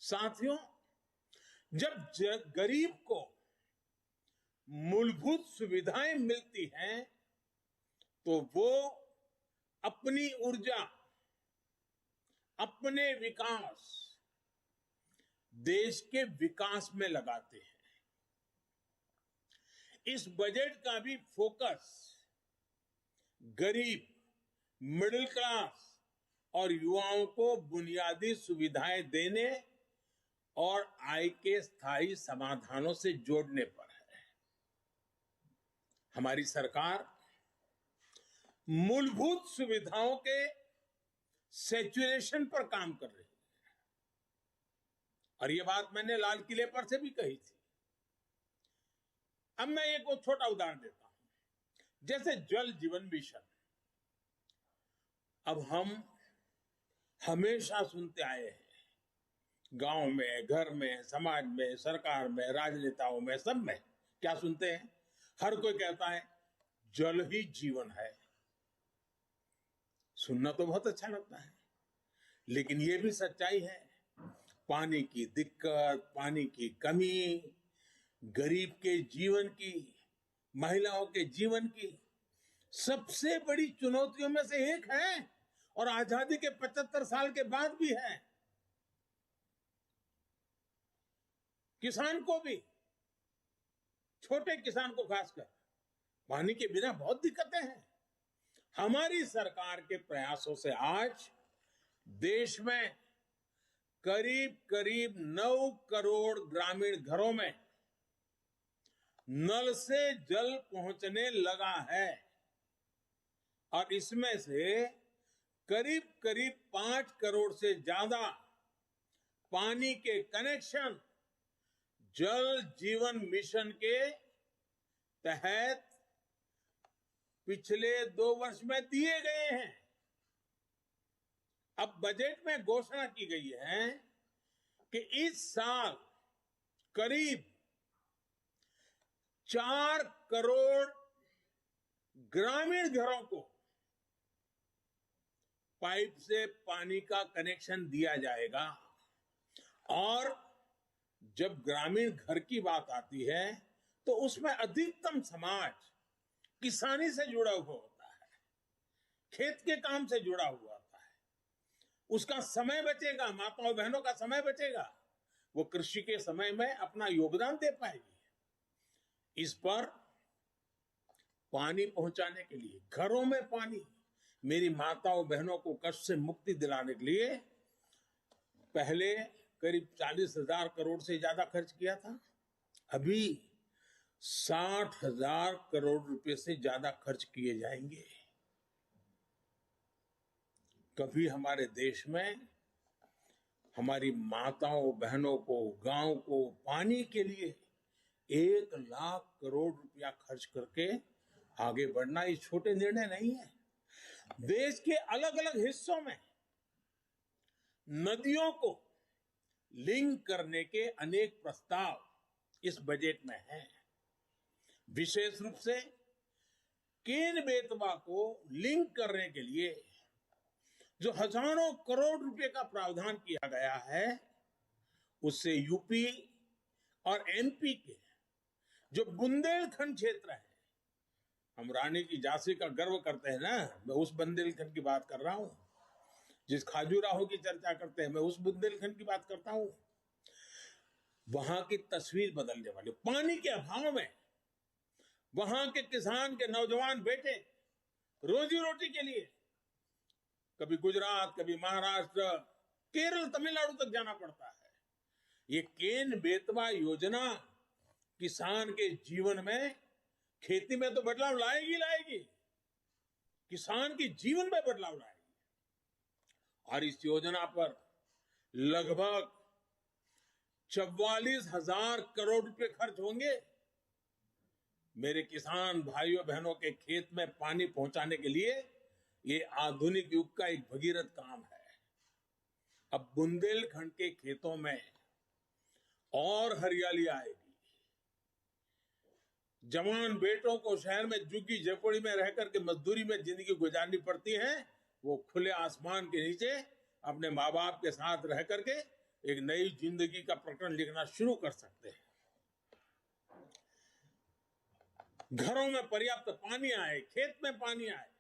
साथियों, जब गरीब को मूलभूत सुविधाएं मिलती हैं तो वो अपनी ऊर्जा, अपने विकास, देश के विकास में लगाते हैं। इस बजट का भी फोकस गरीब, मिडिल क्लास और युवाओं को बुनियादी सुविधाएं देने और आय के स्थायी समाधानों से जोड़ने पर है। हमारी सरकार मूलभूत सुविधाओं के सैचुरेशन पर काम कर रही है और ये बात मैंने लाल किले पर से भी कही थी। अब मैं एक छोटा उदाहरण देता हूं, जैसे जल जीवन मिशन। अब हम हमेशा सुनते आए हैं, गांव में, घर में, समाज में, सरकार में, राजनेताओं में, सब में क्या सुनते हैं? हर कोई कहता है जल ही जीवन है। सुनना तो बहुत अच्छा लगता है, लेकिन यह भी सच्चाई है, पानी की दिक्कत, पानी की कमी गरीब के जीवन की, महिलाओं के जीवन की सबसे बड़ी चुनौतियों में से एक है और आजादी के 75 साल के बाद भी है। किसान को भी, छोटे किसान को खासकर, पानी के बिना बहुत दिक्कतें हैं। हमारी सरकार के प्रयासों से आज देश में करीब करीब 9 करोड़ ग्रामीण घरों में नल से जल पहुंचने लगा है और इसमें से करीब करीब 5 करोड़ से ज्यादा पानी के कनेक्शन जल जीवन मिशन के तहत पिछले 2 वर्ष में दिए गए हैं। अब बजट में घोषणा की गई है कि इस साल करीब 4 करोड़ ग्रामीण घरों को पाइप से पानी का कनेक्शन दिया जाएगा। और जब ग्रामीण घर की बात आती है तो उसमें अधिकतम समाज किसानी से जुड़ा हुआ होता है, खेत के काम से जुड़ा हुआ होता है। उसका समय बचेगा, माताओं बहनों का समय बचेगा, वो कृषि के समय में अपना योगदान दे पाएगी। इस पर पानी पहुंचाने के लिए, घरों में पानी, मेरी माताओं बहनों को कष्ट से मुक्ति दिलाने के लिए पहले करीब 40,000 करोड़ से ज्यादा खर्च किया था। अभी 60,000 करोड़ रुपए से ज्यादा खर्च किए जाएंगे। कभी हमारे देश में हमारी माताओं बहनों को, गांव को पानी के लिए 1 लाख करोड़ रुपया खर्च करके आगे बढ़ना ये छोटे निर्णय नहीं है। देश के अलग अलग हिस्सों में नदियों को लिंक करने के अनेक प्रस्ताव इस बजट में हैं। विशेष रूप से केन बेतवा को लिंक करने के लिए जो हजारों करोड़ रुपए का प्रावधान किया गया है, उससे यूपी और एमपी के जो बुंदेलखंड क्षेत्र है, हम रानी की झांसी का गर्व करते हैं ना, मैं उस बुंदेलखंड की बात कर रहा हूं। जिस खाजुराहो की चर्चा करते हैं, मैं उस बुंदेलखंड की बात करता हूं। वहां की तस्वीर बदलने वाली, पानी के अभाव में वहां के किसान के नौजवान बेटे रोजी रोटी के लिए कभी गुजरात, कभी महाराष्ट्र, केरल, तमिलनाडु तक जाना पड़ता है। ये केन बेतवा योजना किसान के जीवन में, खेती में तो बदलाव लाएगी, किसान के जीवन में बदलाव लाएगी। और इस योजना पर लगभग 44,000 करोड़ रुपए खर्च होंगे। मेरे किसान भाइयों बहनों के खेत में पानी पहुंचाने के लिए ये आधुनिक युग का एक भगीरथ काम है। अब बुंदेलखंड के खेतों में और हरियाली आएगी। जवान बेटों को शहर में झुग्गी झोपड़ी में रहकर के मजदूरी में जिंदगी गुजारनी पड़ती है, वो खुले आसमान के नीचे अपने माँ बाप के साथ रह करके एक नई जिंदगी का प्रकरण लिखना शुरू कर सकते हैं। घरों में पर्याप्त पानी आए, खेत में पानी आए,